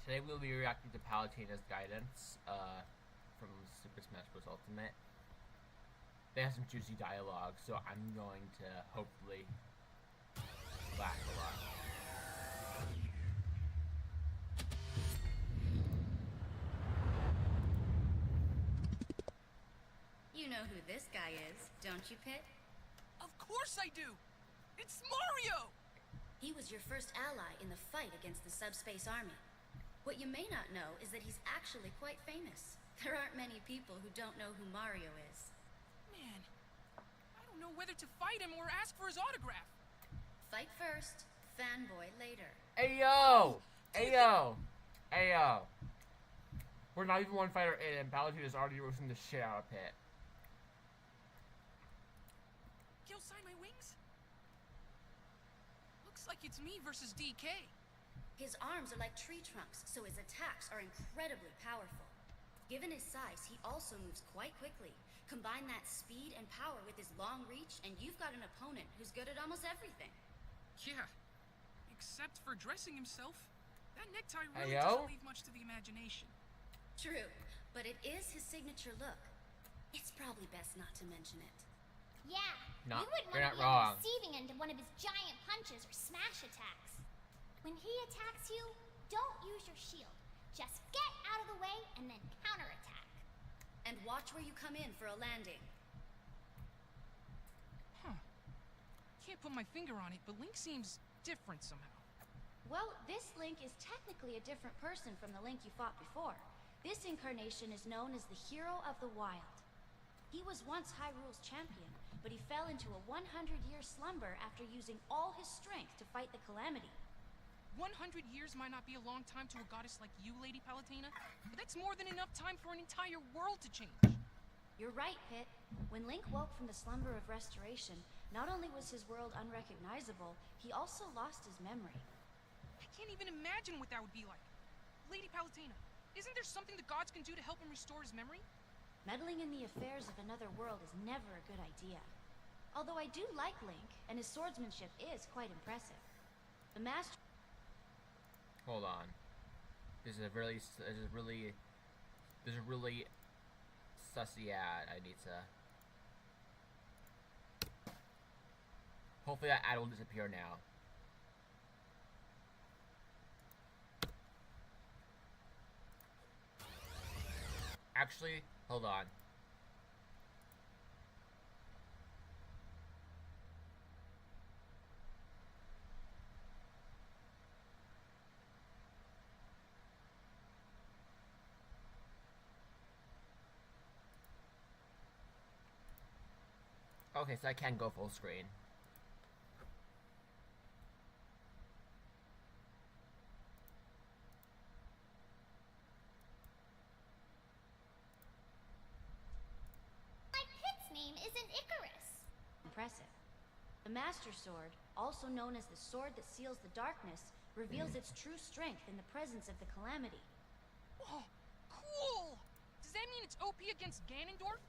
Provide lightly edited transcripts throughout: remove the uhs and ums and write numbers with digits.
Today we'll be reacting to Palutena's guidance from Super Smash Bros. Ultimate. They have some juicy dialogue, so I'm going to hopefully laugh a lot. You know who this guy is, don't you, Pit? Of course I do! It's Mario! He was your first ally in the fight against the Subspace Army. What you may not know is that he's actually quite famous. There aren't many people who don't know who Mario is. Man, I don't know whether to fight him or ask for his autograph. Fight first, fanboy later. Ayo! Ayo! Ayo! We're not even one fighter in, and Palutena is already roasting the shit out of Pit. He'll sign my wings? Looks like it's me versus DK. His arms are like tree trunks, so his attacks are incredibly powerful. Given his size, he also moves quite quickly. Combine that speed and power with his long reach, and you've got an opponent who's good at almost everything. Yeah, except for dressing himself. That necktie really Ayo? doesn't leave much to the imagination. True, but it is his signature look. It's probably best not to mention it. Yeah, No, you wouldn't you're want to not be on wrong. the receiving end of one of his giant punches or smash attacks. When he attacks you, don't use your shield. Just get out of the way and then counterattack. And watch where you come in for a landing. Huh. Can't put my finger on it, but Link seems different somehow. Well, this Link is technically a different person from the Link you fought before. This incarnation is known as the Hero of the Wild. He was once Hyrule's champion, but he fell into a 100-year slumber after using all his strength to fight the Calamity. 100 years might not be a long time to a goddess like you, Lady Palutena, but that's more than enough time for an entire world to change. You're right, Pit. When Link woke from the slumber of restoration, not only was his world unrecognizable, he also lost his memory. I can't even imagine what that would be like. Lady Palutena, isn't there something the gods can do to help him restore his memory? Meddling in the affairs of another world is never a good idea. Although I do like Link, and his swordsmanship is quite impressive. The master... Hold on. There's a really sussy ad I need to... Hopefully that ad will disappear now. Actually, hold on. Okay, so I can go full screen. My Pit's name isn't Icarus. Impressive. The Master Sword, also known as the sword that seals the darkness, reveals its true strength in the presence of the Calamity. Oh, cool! Does that mean it's OP against Ganondorf?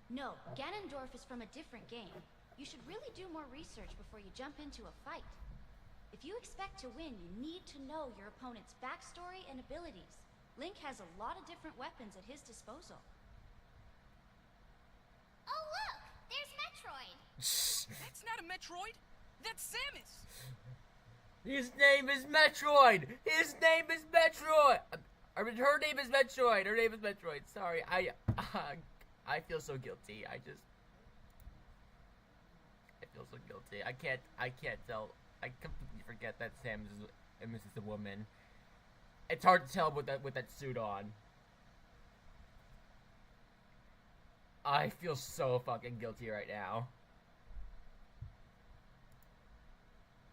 No, Ganondorf is from a different game. You should really do more research before you jump into a fight. If you expect to win, you need to know your opponent's backstory and abilities. Link has a lot of different weapons at his disposal. Oh look, there's Metroid. That's not a Metroid! That's Samus! His name is Metroid! His name is Metroid! I mean, her name is Metroid! Her name is Metroid. Sorry, I feel so guilty. I feel so guilty. I can't tell. I completely forget that Samus is a woman. It's hard to tell with that suit on. I feel so fucking guilty right now.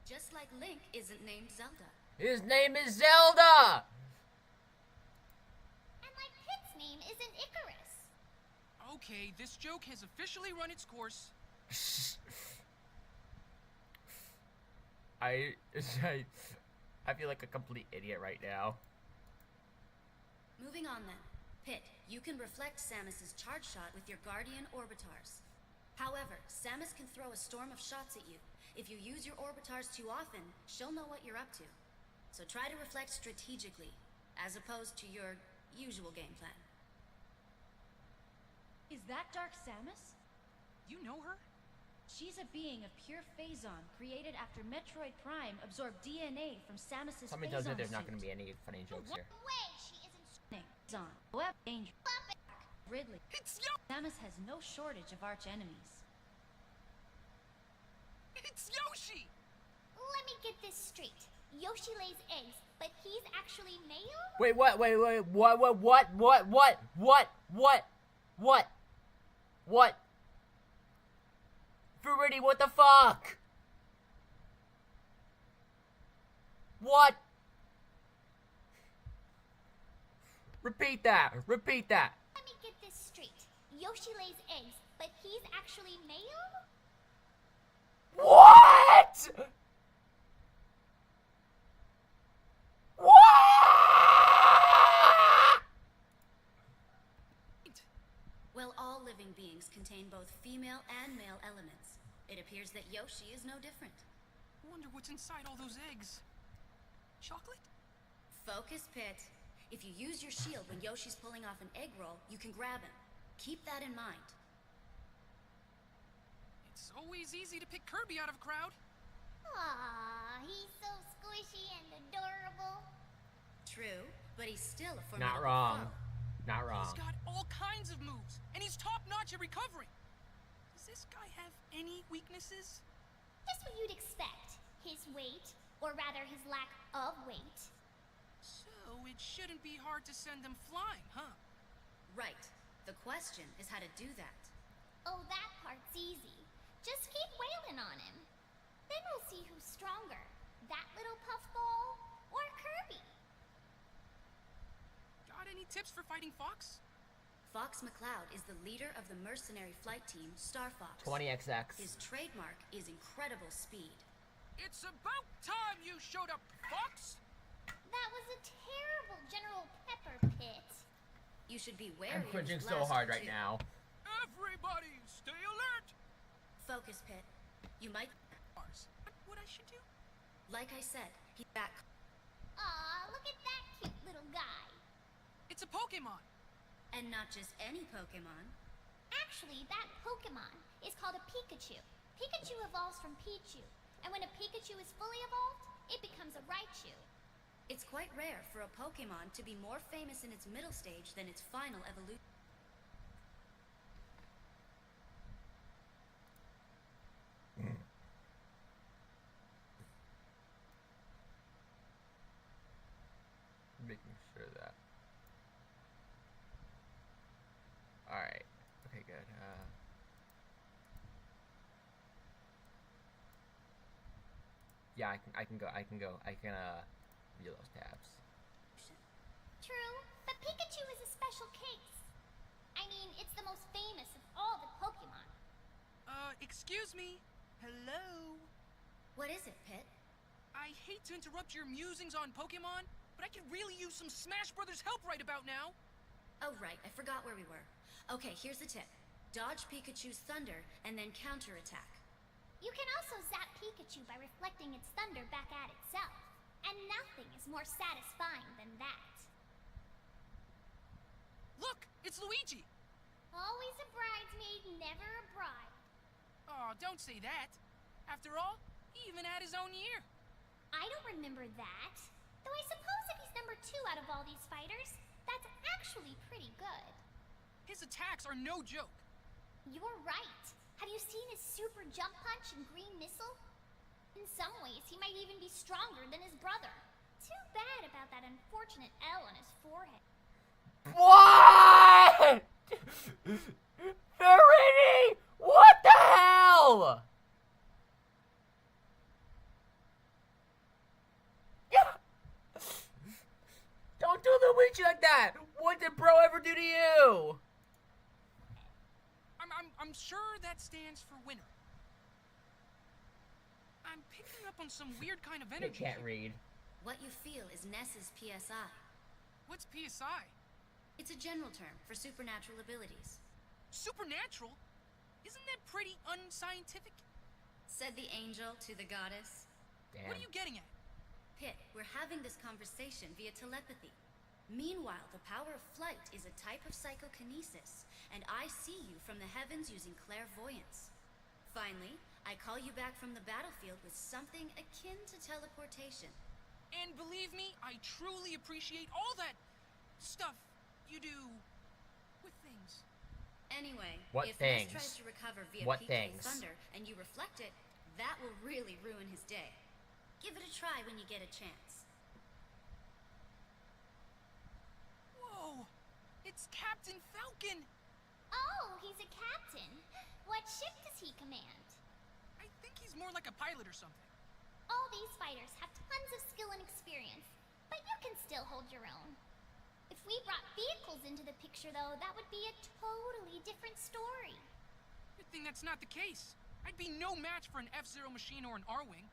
Just like Link isn't named Zelda. His name is Zelda! And my Pit's name isn't Icarus. Okay, this joke has officially run its course. I feel like a complete idiot right now. Moving on then. Pit, you can reflect Samus's charge shot with your Guardian Orbitars. However, Samus can throw a storm of shots at you. If you use your Orbitars too often, she'll know what you're up to. So try to reflect strategically. as opposed to your usual game plan. Is that Dark Samus? You know her? She's a being of pure Phazon, created after Metroid Prime absorbed DNA from Samus's Somebody tells me Phazon there's not suit. going to be any funny jokes here. Way she isn't. Phazon. However, danger. Ridley. It's Samus has no shortage of arch enemies. It's Yoshi! Let me get this straight. Yoshi lays eggs, but he's actually male? Wait, what? What? Fruity, what the fuck? What? Repeat that. Let me get this straight. Yoshi lays eggs, but he's actually male? What? Well, all living beings contain both female and male elements. It appears that Yoshi is no different. Wonder what's inside all those eggs. Chocolate? Focus, Pit. If you use your shield when Yoshi's pulling off an egg roll, you can grab him. Keep that in mind. It's always easy to pick Kirby out of a crowd. Aww, he's so squishy and adorable. True, but he's still a Not formidable wrong. foe. Not wrong. He's got all kinds of moves, and he's top-notch at recovering. Does this guy have any weaknesses? Just what you'd expect. His weight, or rather his lack of weight. So it shouldn't be hard to send him flying, huh? Right. The question is how to do that. Oh, that part's easy. Just keep wailing on him. Then we'll see who's stronger. That little puffball or Kirby. Got any tips for fighting Fox? Fox McCloud is the leader of the mercenary flight team, Star Fox. 20XX. His trademark is incredible speed. It's about time you showed up, Fox! That was a terrible General Pepper Pit. You should be wary I'm of cringing his so blaster, hard right too. now. Everybody, stay alert! Focus, Pit. You might... What I should do? Like I said, he's back. Aw, look at that cute little guy. It's a Pokemon! And not just any Pokemon. Actually, that Pokemon is called a Pikachu. Pikachu evolves from Pichu. And when a Pikachu is fully evolved, it becomes a Raichu. It's quite rare for a Pokemon to be more famous in its middle stage than its final evolution. Making sure that. Alright. Okay, good. Yeah, I can go. I can view those tabs. True, but Pikachu is a special case. I mean, it's the most famous of all the Pokemon. Excuse me? Hello? What is it, Pit? I hate to interrupt your musings on Pokemon, but I could really use some Smash Brothers help right about now. Oh, right. I forgot where we were. Okay, here's the tip. Dodge Pikachu's thunder and then counterattack. You can also zap Pikachu by reflecting its thunder back at itself. And nothing is more satisfying than that. Look, it's Luigi. Always a bridesmaid, never a bride. Oh, don't say that. After all, he even had his own year. I don't remember that. Though I suppose if he's number 2 out of all these fighters, that's actually pretty good. His attacks are no joke. You're right. Have you seen his super jump punch and green missile? In some ways, he might even be stronger than his brother. Too bad about that unfortunate L on his forehead. What? Verini! What the hell? Yeah. Don't do Luigi like that. What did bro ever do to you? I'm sure that stands for winner. I'm picking up on some weird kind of They energy. can't read. What you feel is Ness's PSI. What's PSI? It's a general term for supernatural abilities. Supernatural? Isn't that pretty unscientific? Said the angel to the goddess. Damn. What are you getting at? Pit, we're having this conversation via telepathy. Meanwhile, the power of flight is a type of psychokinesis, and I see you from the heavens using clairvoyance. Finally, I call you back from the battlefield with something akin to teleportation. And believe me, I truly appreciate all that stuff you do with things. Anyway, What if things? Ness tries to recover via What PK things? Thunder and you reflect it, that will really ruin his day. Give it a try when you get a chance. Whoa! It's Captain Falcon! Oh, he's a captain. What ship does he command? I think he's more like a pilot or something. All these fighters have tons of skill and experience, but you can still hold your own. If we brought vehicles into the picture, though, that would be a totally different story. Good thing that's not the case. I'd be no match for an F-Zero machine or an R-Wing.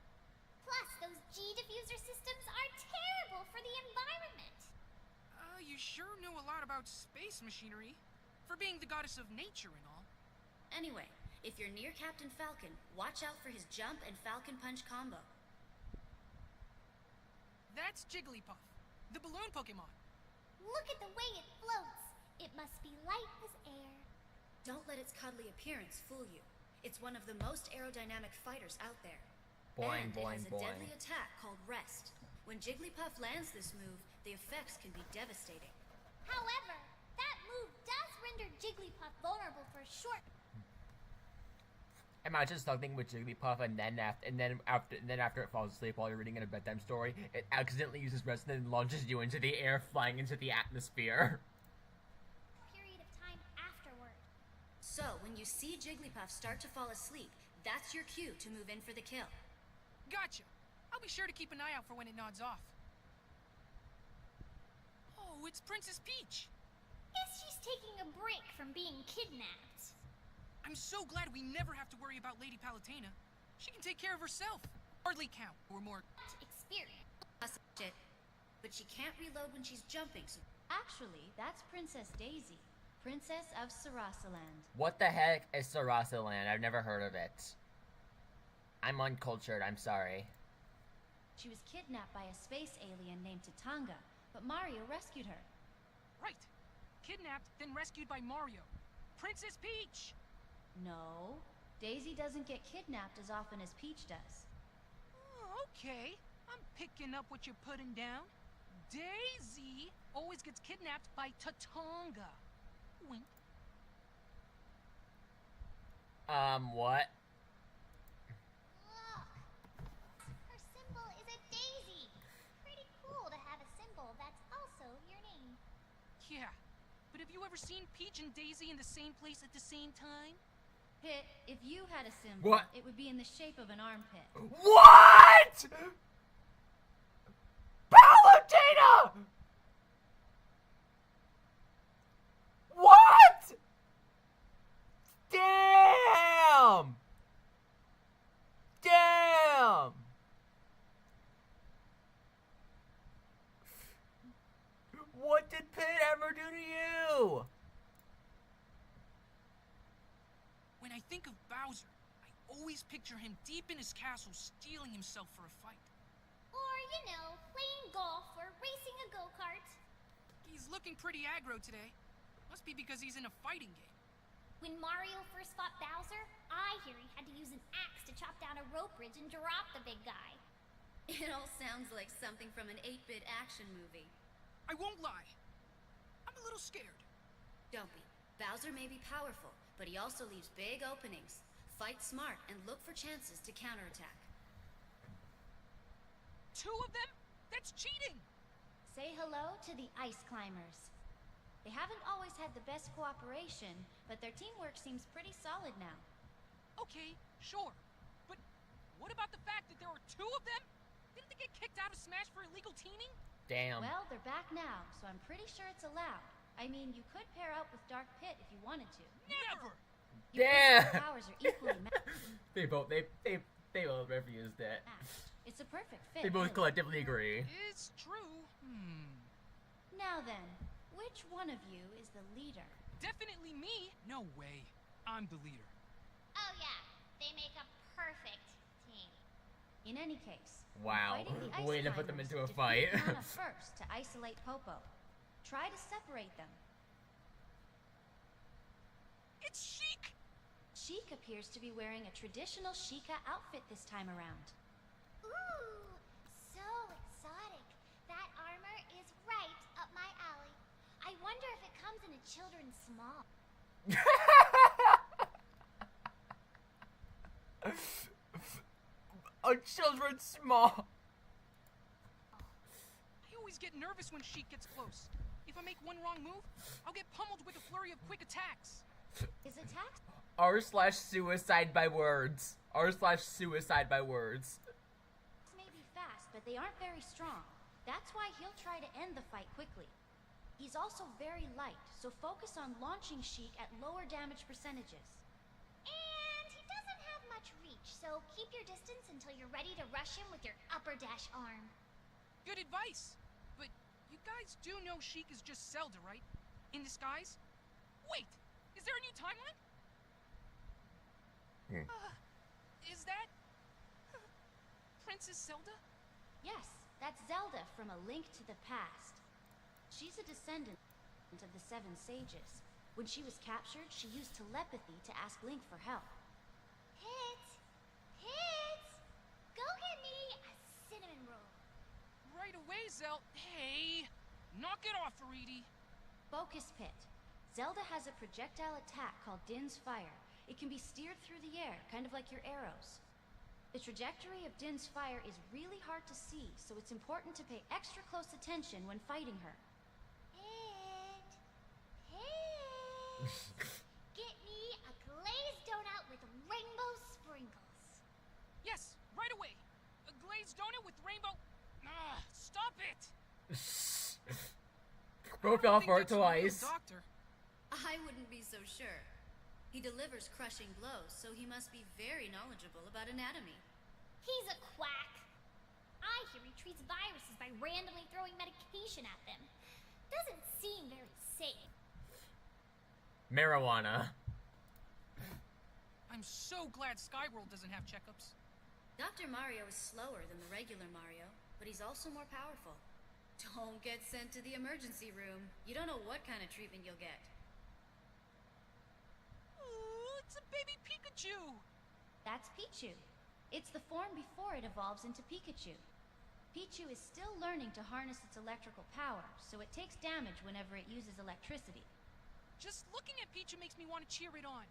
Plus, those G-diffuser systems are terrible for the environment. You sure know a lot about space machinery. For being the goddess of nature and all. Anyway, if you're near Captain Falcon, watch out for his jump and Falcon Punch combo. That's Jigglypuff, the balloon Pokemon. Look at the way it floats. It must be light as air. Don't let its cuddly appearance fool you. It's one of the most aerodynamic fighters out there. Boing, And boing, it has a deadly attack called Rest. When Jigglypuff lands this move, the effects can be devastating. However, that move does render Jigglypuff vulnerable for a short. Imagine something with Jigglypuff, and then after it falls asleep while you're reading in a bedtime story, it accidentally uses resonance and launches you into the air, flying into the atmosphere. Period of time afterward. So, when you see Jigglypuff start to fall asleep, that's your cue to move in for the kill. Gotcha. I'll be sure to keep an eye out for when it nods off. Oh, it's Princess Peach. Guess she's taking a break from being kidnapped. I'm so glad we never have to worry about Lady Palutena. She can take care of herself. Hardly count, or more. Experience. Shit. But she can't reload when she's jumping, so Actually, that's Princess Daisy, Princess of Sarasaland. What the heck is Sarasaland? I've never heard of it. I'm uncultured, I'm sorry. She was kidnapped by a space alien named Tatanga, but Mario rescued her. Right. Kidnapped, then rescued by Mario. Princess Peach! No, Daisy doesn't get kidnapped as often as Peach does. Oh, okay. I'm picking up what you're putting down. Daisy always gets kidnapped by Tatanga. Wink. What? Look. Her symbol is a daisy. Pretty cool to have a symbol that's also your name. Yeah. But have you ever seen Peach and Daisy in the same place at the same time? Pit, if you had a symbol, What? it would be in the shape of an armpit. What? Palutena! What? Damn! Damn! What did Pit ever do to you? When I think of Bowser, I always picture him deep in his castle steeling himself for a fight. Or, playing golf or racing a go-kart. He's looking pretty aggro today. Must be because he's in a fighting game. When Mario first fought Bowser, I hear he had to use an axe to chop down a rope bridge and drop the big guy. it all sounds like something from an 8-bit action movie. I won't lie. I'm a little scared. Don't be. Bowser may be powerful, but he also leaves big openings. Fight smart and look for chances to counterattack. 2 of them? That's cheating! Say hello to the Ice Climbers. They haven't always had the best cooperation, but their teamwork seems pretty solid now. Okay, sure. But what about the fact that there were 2 of them? Didn't they get kicked out of Smash for illegal teaming? Damn. Well, they're back now, so I'm pretty sure it's allowed. I mean, you could pair up with Dark Pit if you wanted to. Never! Your Damn! physical powers are equally They both refused it. matched. It's a perfect fit. They both really. collectively agree. It's true. Now then, which one of you is the leader? Definitely me. No way. I'm the leader. Oh yeah, they make a perfect team. In any case, Wow. fighting the Ice Way to put them Climbers, into a defeat fight. Nana first to isolate Popo. Try to separate them. It's Sheik! Sheik appears to be wearing a traditional Sheikah outfit this time around. Ooh, so exotic. That armor is right up my alley. I wonder if it comes in a children's small. A children's small. I always get nervous when Sheik gets close. If I make one wrong move, I'll get pummeled with a flurry of quick attacks. His attacks r/suicide by words. r/suicide by words. may be fast, but they aren't very strong. That's why he'll try to end the fight quickly. He's also very light, so focus on launching Sheik at lower damage percentages. And he doesn't have much reach, so keep your distance until you're ready to rush him with your upper dash arm. Good advice. But you guys do know Sheik is just Zelda, right? In disguise? Wait, is there a new timeline? Is that... Princess Zelda? Yes, that's Zelda from A Link to the Past. She's a descendant of the Seven Sages. When she was captured, she used telepathy to ask Link for help. Pit! Pit! Go get me a cinnamon roll. Right away, Hey! Knock it off, Aridi. Focus Pit. Zelda has a projectile attack called Din's Fire. It can be steered through the air, kind of like your arrows. The trajectory of Din's Fire is really hard to see, so it's important to pay extra close attention when fighting her. Pit! Pit! Get me a glazed donut with rainbow sprinkles. Yes, right away. A glazed donut with rainbow... stop it! Both fell for it twice. Doctor. I wouldn't be so sure. He delivers crushing blows, so he must be very knowledgeable about anatomy. He's a quack. I hear he treats viruses by randomly throwing medication at them. Doesn't seem very safe. Marijuana. I'm so glad Skyworld doesn't have checkups. Dr. Mario is slower than the regular Mario, but he's also more powerful. Don't get sent to the emergency room. You don't know what kind of treatment you'll get. Ooh, it's a baby Pikachu! That's Pichu. It's the form before it evolves into Pikachu. Pichu is still learning to harness its electrical power, so it takes damage whenever it uses electricity. Just looking at Pichu makes me want to cheer it on.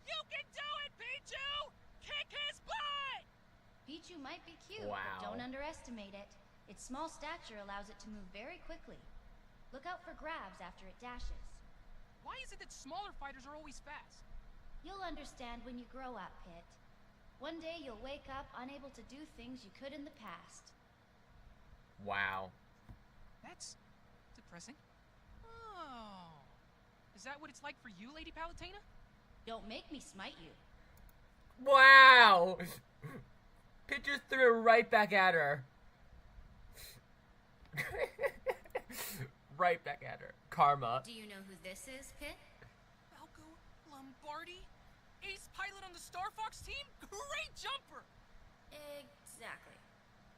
You can do it, Pichu! Kick his butt! Pichu might be cute, Wow. but don't underestimate it. Its small stature allows it to move very quickly. Look out for grabs after it dashes. Why is it that smaller fighters are always fast? You'll understand when you grow up, Pit. One day you'll wake up unable to do things you could in the past. Wow. That's depressing. Oh. Is that what it's like for you, Lady Palutena? Don't make me smite you. Wow! Pitcher threw it right back at her. Right back at her. Karma. Do you know who this is, Pit? Falco Lombardi? Ace pilot on the Star Fox team? Great jumper! Exactly.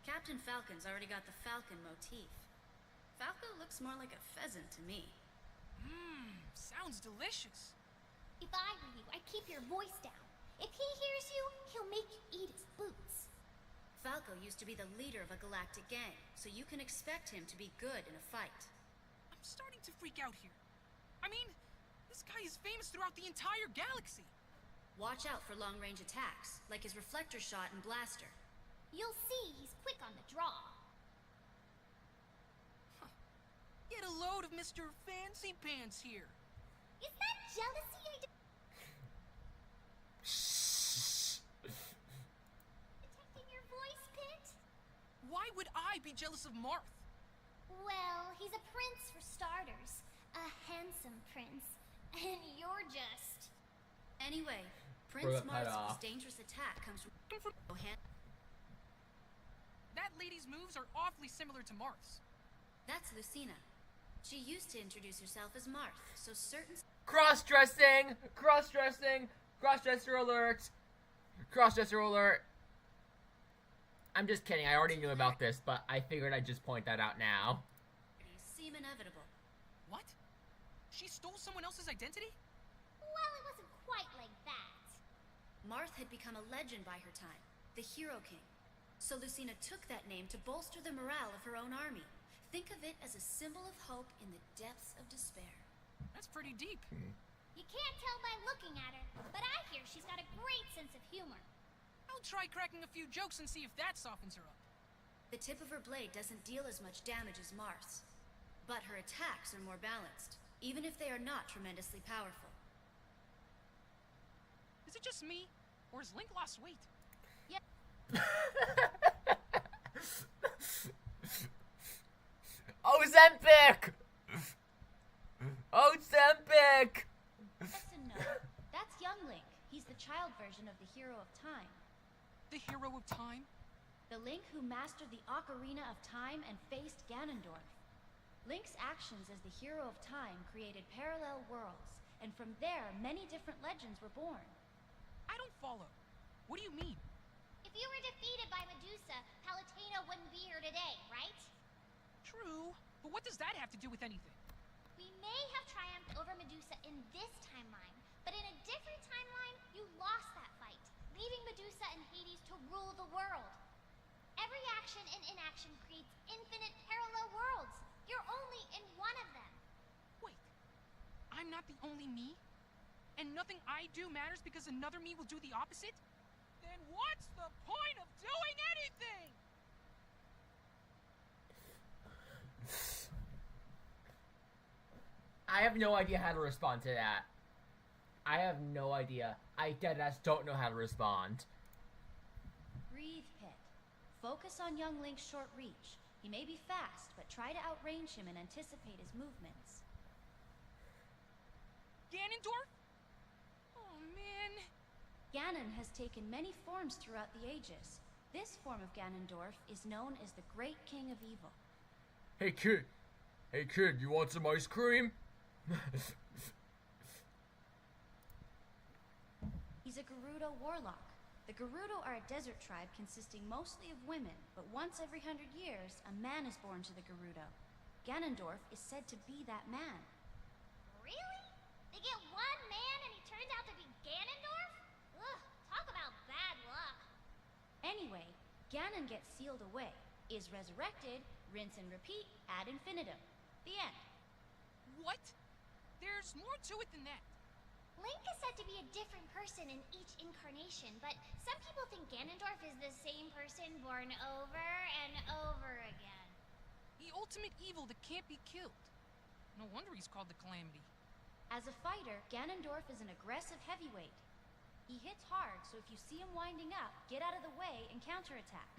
Captain Falcon's already got the falcon motif. Falco looks more like a pheasant to me. Sounds delicious. If I were you, I'd keep your voice down. If he hears you, he'll make you eat his boots. Falco used to be the leader of a galactic gang, so you can expect him to be good in a fight. I'm starting to freak out here. I mean, this guy is famous throughout the entire galaxy. Watch out for long-range attacks, like his reflector shot and blaster. You'll see he's quick on the draw. Get a load of Mr. Fancy Pants here. Is that jealousy I detecting your voice, Pit? Why would I be jealous of Marth? Well, he's a prince for starters. A handsome prince. And you're just... Anyway, Throw Prince that Marth's off. most dangerous attack comes from... That lady's moves are awfully similar to Marth's. That's Lucina. She used to introduce herself as Marth, so certain... Cross-dressing! Cross-dressing! Cross-dresser alert! Cross-dresser alert! I'm just kidding, I already knew about this, but I figured I'd just point that out now. seem inevitable. What? She stole someone else's identity? Well, it wasn't quite like that. Marth had become a legend by her time, the Hero King. So Lucina took that name to bolster the morale of her own army. Think of it as a symbol of hope in the depths of despair. That's pretty deep. You can't tell by looking at her, but I hear she's got a great sense of humor. I'll try cracking a few jokes and see if that softens her up. The tip of her blade doesn't deal as much damage as Marth's, but her attacks are more balanced, even if they are not tremendously powerful. Is it just me, or has Link lost weight? Ozempic! Ozempic! Listen, no. That's young Link. He's the child version of the Hero of Time. The Hero of Time? The Link who mastered the Ocarina of Time and faced Ganondorf. Link's actions as the Hero of Time created parallel worlds, and from there, many different legends were born. I don't follow. What do you mean? If you were defeated by Medusa, Palutena wouldn't be here today, right? True, but what does that have to do with anything? We may have triumphed over Medusa in this timeline, but in a different timeline, you lost that fight, leaving Medusa and Hades to rule the world. Every action and inaction creates infinite parallel worlds. You're only in one of them. Wait, I'm not the only me? And nothing I do matters because another me will do the opposite? Then what's the point of doing anything? I have no idea how to respond to that. I have no idea. I deadass don't know how to respond. Breathe, Pit. Focus on young Link's short reach. He may be fast, but try to outrange him and anticipate his movements. Ganondorf? Oh, man. Ganon has taken many forms throughout the ages. This form of Ganondorf is known as the Great King of Evil. Hey kid, you want some ice cream? He's a Gerudo warlock. The Gerudo are a desert tribe consisting mostly of women, but once every 100 years, a man is born to the Gerudo. Ganondorf is said to be that man. Really? They get one man and he turns out to be Ganondorf? Ugh, talk about bad luck. Anyway, Ganon gets sealed away, is resurrected, rinse and repeat, ad infinitum. The end. What? There's more to it than that. Link is said to be a different person in each incarnation, but some people think Ganondorf is the same person born over and over again. The ultimate evil that can't be killed. No wonder he's called the Calamity. As a fighter, Ganondorf is an aggressive heavyweight. He hits hard, so if you see him winding up, get out of the way and counterattack.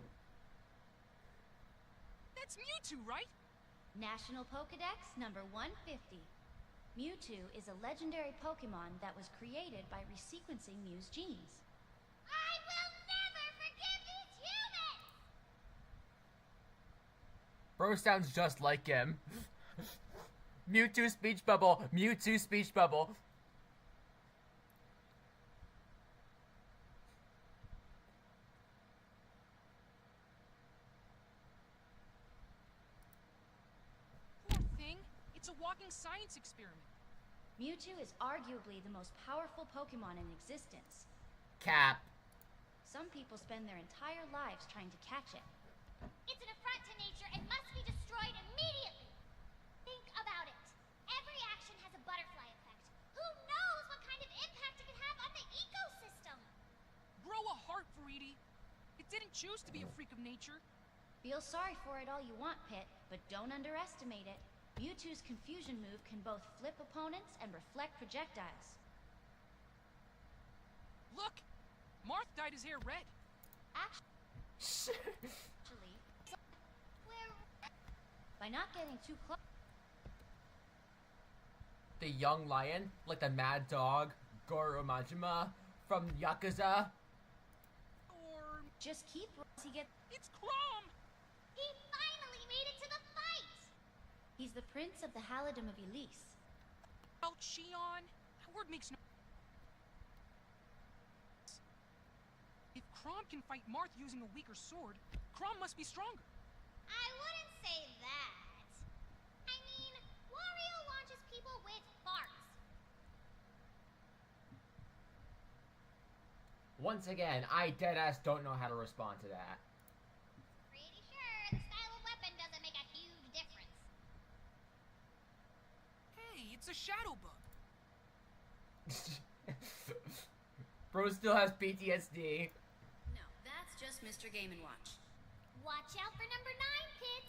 That's Mewtwo, right? National Pokedex number 150. Mewtwo is a legendary Pokemon that was created by resequencing Mew's genes. I will never forgive these humans! Bro sounds just like him. Mewtwo speech bubble, Mewtwo speech bubble. Poor thing. It's a walking science experiment. Mewtwo is arguably the most powerful Pokemon in existence. Cap. Some people spend their entire lives trying to catch it. It's an affront to nature and must be destroyed immediately. Think about it. Every action has a butterfly effect. Who knows what kind of impact it could have on the ecosystem? Grow a heart, Faridi. It didn't choose to be a freak of nature. Feel sorry for it all you want, Pit, but don't underestimate it. Mewtwo's confusion move can both flip opponents and reflect projectiles. Look! Marth dyed his hair red. Actually, by not getting too close. The young lion, like the mad dog, Goro Majima from Yakuza. Or... Just keep as he gets. It's Chrom! He finally made it to the fight! He's the prince of the Halidom of Elise. Well, Shion, that word makes no... If Chrom can fight Marth using a weaker sword, Chrom must be stronger. I wouldn't say that. I mean, Wario launched Once again, I deadass don't know how to respond to that. Pretty sure the style of weapon doesn't make a huge difference. Hey, it's a shadow bug. Bro still has PTSD. No, that's just Mr. Game & Watch. Watch out for number 9, Pit.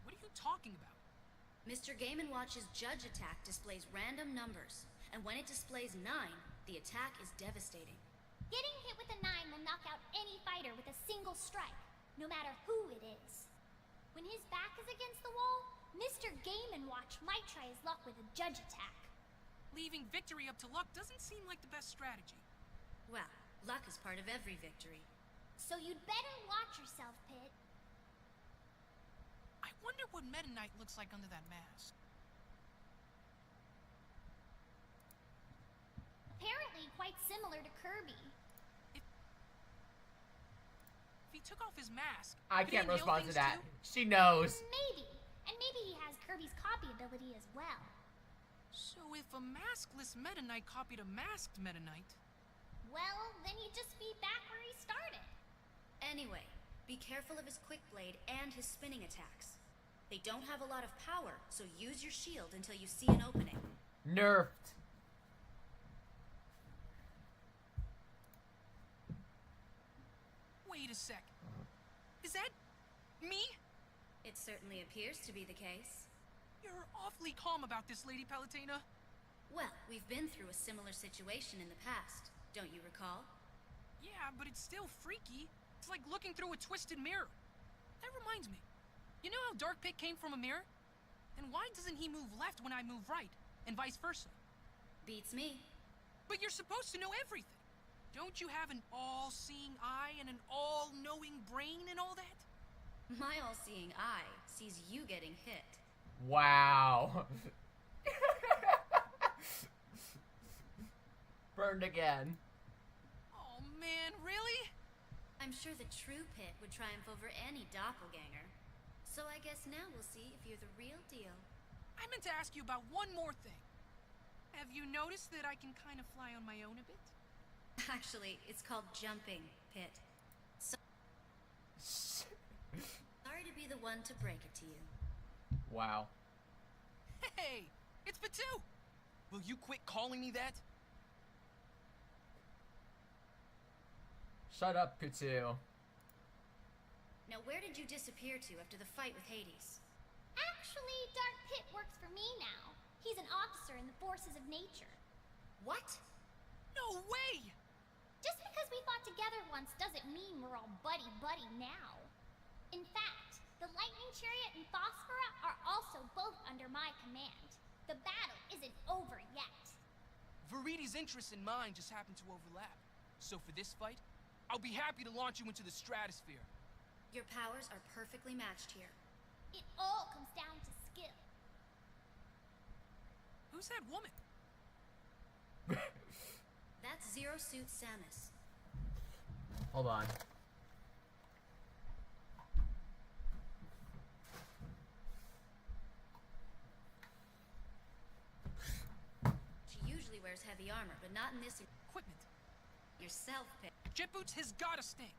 What are you talking about? Mr. Game & Watch's judge attack displays random numbers, and when it displays 9, the attack is devastating. Getting hit with a 9 will knock out any fighter with a single strike, no matter who it is. When his back is against the wall, Mr. Game & Watch might try his luck with a judge attack. Leaving victory up to luck doesn't seem like the best strategy. Well, luck is part of every victory. So you'd better watch yourself, Pit. I wonder what Meta Knight looks like under that mask. Apparently quite similar to Kirby. If he took off his mask, I could he can't inhale respond to things that. too? She knows. Maybe. And maybe he has Kirby's copy ability as well. So if a maskless Meta Knight copied a masked Meta Knight, Well, then he'd just be back where he started. Anyway, be careful of his quick blade and his spinning attacks. They don't have a lot of power, so use your shield until you see an opening. Nerfed. wait a sec. Is that me? It certainly appears to be the case. You're awfully calm about this, Lady Palutena. Well, we've been through a similar situation in the past, don't you recall? Yeah, but it's still freaky. It's like looking through a twisted mirror. That reminds me. You know how Dark Pit came from a mirror? Then why doesn't he move left when I move right, and vice versa? Beats me. But you're supposed to know everything. Don't you have an all-seeing eye and an all-knowing brain and all that? My all-seeing eye sees you getting hit. Wow. Burned again. Oh man, really? I'm sure the true Pit would triumph over any doppelganger. So I guess now we'll see if you're the real deal. I meant to ask you about one more thing. Have you noticed that I can kind of fly on my own a bit? Actually, it's called jumping, Pit. Sorry to be the one to break it to you. Wow. Hey, it's Batu! Will you quit calling me that? Shut up, Pitu. Now where did you disappear to after the fight with Hades? Actually, Dark Pit works for me now. He's an officer in the forces of nature. What? No way! Just because we fought together once doesn't mean we're all buddy-buddy now. In fact, the Lightning Chariot and Phosphora are also both under my command. The battle isn't over yet. Viridi's interests and mine just happen to overlap. So for this fight, I'll be happy to launch you into the stratosphere. Your powers are perfectly matched here. It all comes down to skill. Who's that woman? That's Zero Suit Samus. Hold on. She usually wears heavy armor, but not in this Equipment. yourself, Pit. Jet boots has gotta stink.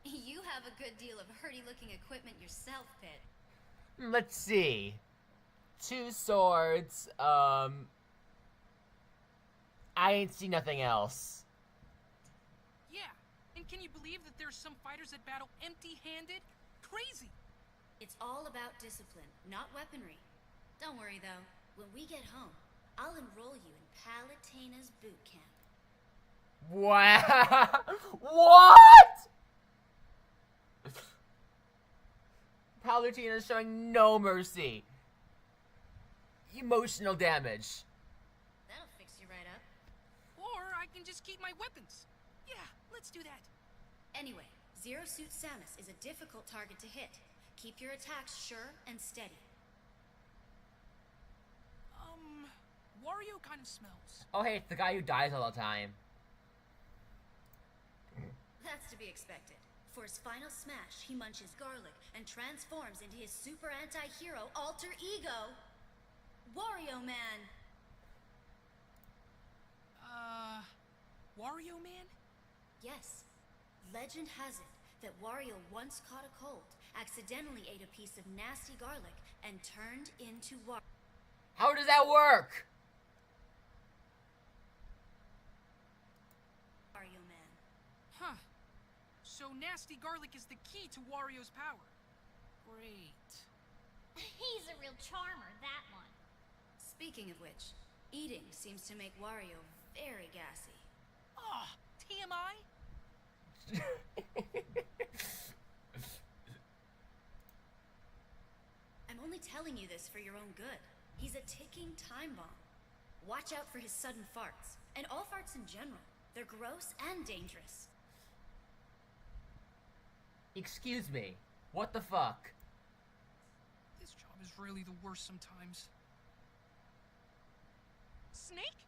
You have a good deal of hurdy-looking equipment yourself, Pit. Let's see. 2 swords, I ain't seen nothing else. Yeah, and can you believe that there's some fighters that battle empty-handed? Crazy! It's all about discipline, not weaponry. Don't worry, though. When we get home, I'll enroll you in Palutena's boot camp. Wow. What? Palutena is showing no mercy. Emotional damage. That'll fix you right up. Or I can just keep my weapons. Yeah, let's do that. Anyway, Zero Suit Samus is a difficult target to hit. Keep your attacks sure and steady. Wario kind of smells. Oh hey, it's the guy who dies all the time. That's to be expected. For his final smash, he munches garlic and transforms into his super anti-hero alter ego, Wario Man. Wario Man? Yes. Legend has it that Wario once caught a cold, accidentally ate a piece of nasty garlic, and turned into Wario. How does that work? Man. Huh. So nasty garlic is the key to Wario's power. Great. He's a real charmer, that one. Speaking of which, eating seems to make Wario very gassy. Ah, TMI? I'm only telling you this for your own good. He's a ticking time bomb. Watch out for his sudden farts, and all farts in general. They're gross and dangerous. Excuse me. What the fuck? This job is really the worst sometimes. Snake?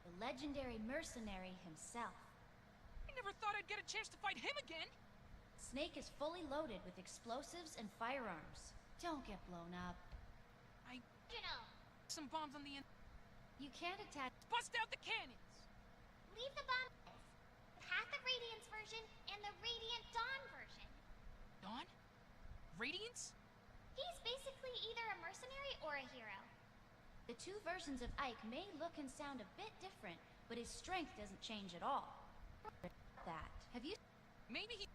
The legendary mercenary himself. I never thought I'd get a chance to fight him again. Snake is fully loaded with explosives and firearms. Don't get blown up. You know, Some bombs on the end. You can't attach. Bust out the cannons! leave the bombs. Path of Radiance version and the Radiant Dawn version. Dawn? Radiance? He's basically either a mercenary or a hero. The two versions of Ike may look and sound a bit different, but his strength doesn't change at all. That. Have you? Maybe he...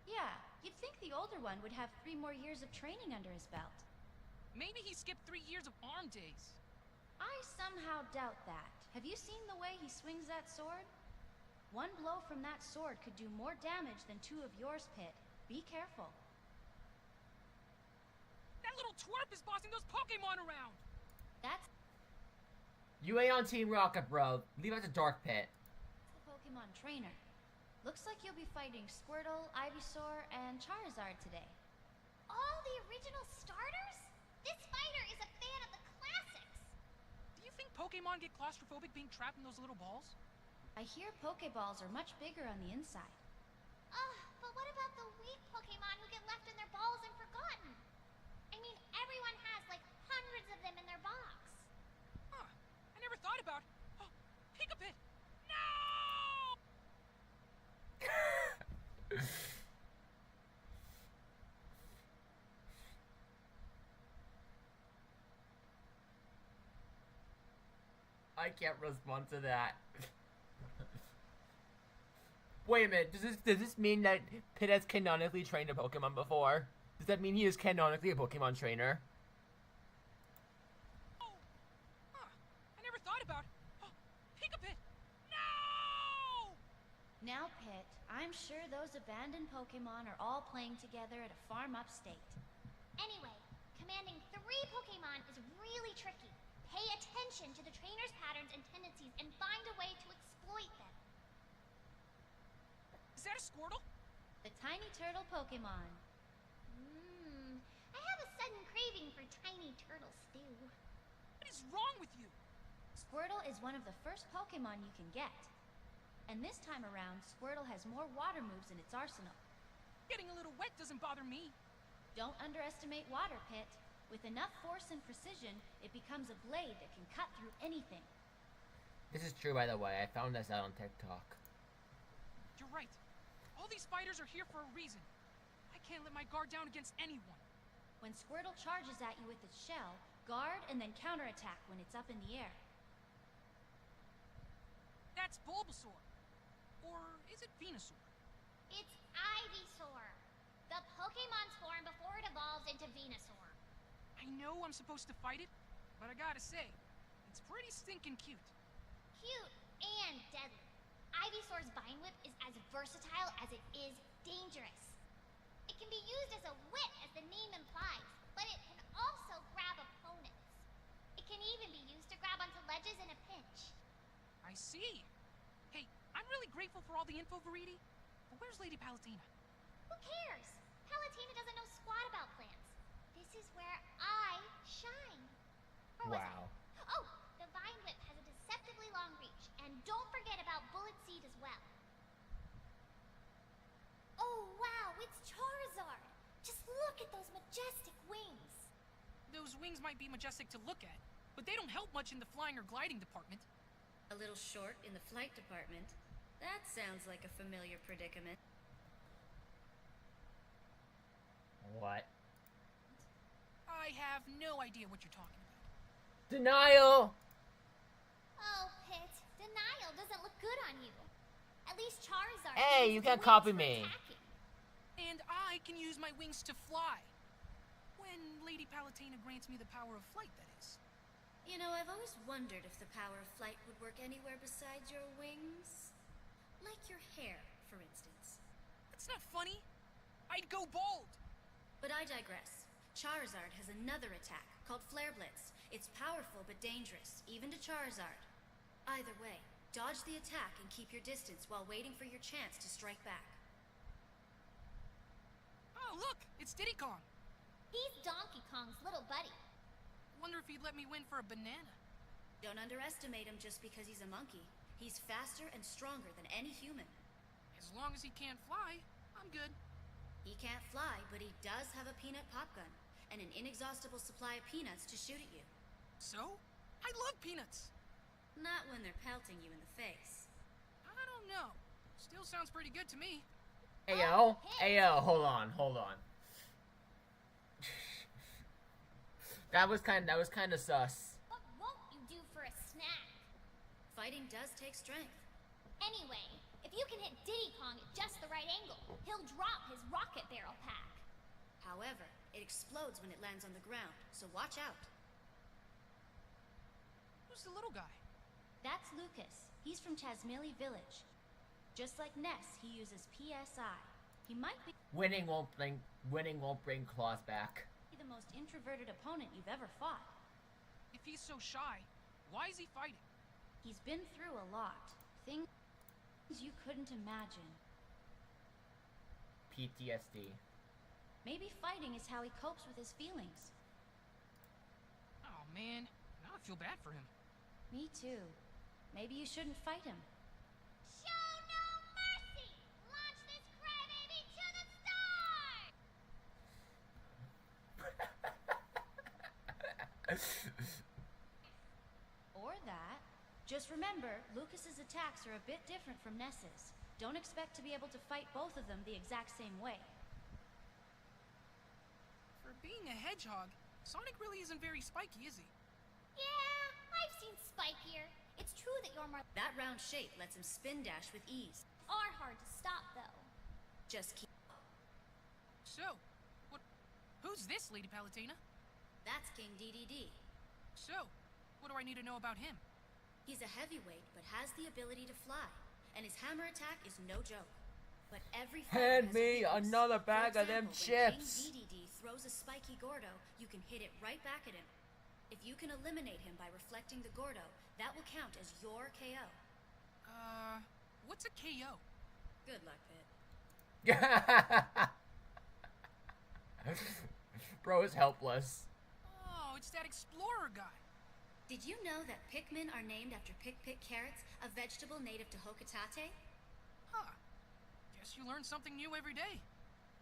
Yeah, you'd think the older one would have 3 more years of training under his belt. Maybe he skipped 3 years of arm days. I somehow doubt that. Have you seen the way he swings that sword? One blow from that sword could do more damage than 2 of yours, Pit. Be careful. That little twerp is bossing those Pokemon around! That's You ain't on Team Rocket, bro. Leave out the Dark Pit. the Pokemon trainer. Looks like you'll be fighting Squirtle, Ivysaur, and Charizard today. All the original starters? This fighter is a fan of the classics. Do you think Pokemon get claustrophobic being trapped in those little balls? I hear Pokeballs are much bigger on the inside. But what about the weak Pokemon who get left in their balls and forgotten? I mean, everyone has like hundreds of them in their box. Huh. I never thought about... Oh, Pigapit! No! I can't respond to that. Wait a minute, does this mean that Pit has canonically trained a Pokemon before? Does that mean he is canonically a Pokemon trainer? Oh! Huh. I never thought about... Oh, Pigapit! No! Now, Pit, I'm sure those abandoned Pokemon are all playing together at a farm upstate. Anyway, commanding 3 Pokemon is really tricky. Pay attention to the trainer's patterns and tendencies and find a way to exploit them. Is that a Squirtle? The tiny turtle Pokemon. I have a sudden craving for tiny turtle stew. What is wrong with you? Squirtle is one of the first Pokemon you can get. And this time around, Squirtle has more water moves in its arsenal. Getting a little wet doesn't bother me. Don't underestimate water, Pit. With enough force and precision, it becomes a blade that can cut through anything. This is true, by the way. I found this out on TikTok. You're right. All these fighters are here for a reason. I can't let my guard down against anyone. When Squirtle charges at you with its shell, guard and then counterattack when it's up in the air. That's Bulbasaur. Or is it Venusaur? It's Ivysaur. The Pokemon's form before it evolves into Venusaur. I know I'm supposed to fight it, but I gotta say, it's pretty stinking cute. Cute and deadly. Ivysaur's Vine Whip is as versatile as it is dangerous. It can be used as a whip, as the name implies, but it can also grab opponents. It can even be used to grab onto ledges in a pinch. I see. Hey, I'm really grateful for all the info, Veriti, but where's Lady Palutena? Who cares? Palutena doesn't know squat about plants. This is where I shine. Where was I? Wow. Oh, the Vine Whip has a deceptively long reach, and don't forget about Bullet Seed as well. Oh wow, it's Charizard! Just look at those majestic wings. Those wings might be majestic to look at, but they don't help much in the flying or gliding department. A little short in the flight department. That sounds like a familiar predicament. What? I have no idea what you're talking about. Denial! Oh, Pit, denial doesn't look good on you. At least Charizard. Hey, uses you the can't wings copy for me. attacking. And I can use my wings to fly. When Lady Palutena grants me the power of flight, that is. You know, I've always wondered if the power of flight would work anywhere besides your wings. Like your hair, for instance. That's not funny. I'd go bald. But I digress. Charizard has another attack called Flare Blitz. It's powerful but dangerous, even to Charizard. Either way, dodge the attack and keep your distance while waiting for your chance to strike back. Oh, look! It's Diddy Kong. He's Donkey Kong's little buddy. Wonder if he'd let me win for a banana. Don't underestimate him just because he's a monkey. He's faster and stronger than any human. As long as he can't fly, I'm good. He can't fly, but he does have a peanut pop gun and an inexhaustible supply of peanuts to shoot at you. So? I love peanuts. Not when they're pelting you in the face. I don't know. Still sounds pretty good to me. Ayo, ayo, hold on. that was kind of sus. What won't you do for a snack? Fighting does take strength. Anyway, if you can hit Diddy Kong at just the right angle, he'll drop his rocket barrel pack. However, it explodes when it lands on the ground, so watch out. Who's the little guy? That's Lucas. He's from Chasmili Village. Just like Ness, he uses PSI. He might be Winning won't bring Claus back. the most introverted opponent you've ever fought. If he's so shy, why is he fighting? He's been through a lot. Things you couldn't imagine. PTSD. Maybe fighting is how he copes with his feelings. Oh man, now I feel bad for him. Me too. Maybe you shouldn't fight him. Show no mercy! Launch this crybaby to the stars! Or that. Just remember, Lucas's attacks are a bit different from Ness's. Don't expect to be able to fight both of them the exact same way. For being a hedgehog, Sonic really isn't very spiky, is he? Yeah, I've seen spikier. It's true that you're more That round shape lets him spin dash with ease. are hard to stop, though. Just keep... So, who's this, Lady Palutena? That's King DDD. So, what do I need to know about him? He's a heavyweight, but has the ability to fly. And his hammer attack is no joke. But every fighter Hand has a me weakness. another For bag of them example, when chips. King DDD throws a spiky Gordo, you can hit it right back at him. If you can eliminate him by reflecting the Gordo, that will count as your KO. What's a KO? Good luck, Pit. Bro is helpless. Oh, it's that explorer guy. Did you know that Pikmin are named after Pick carrots, a vegetable native to Hokitate? Huh. Guess you learn something new every day.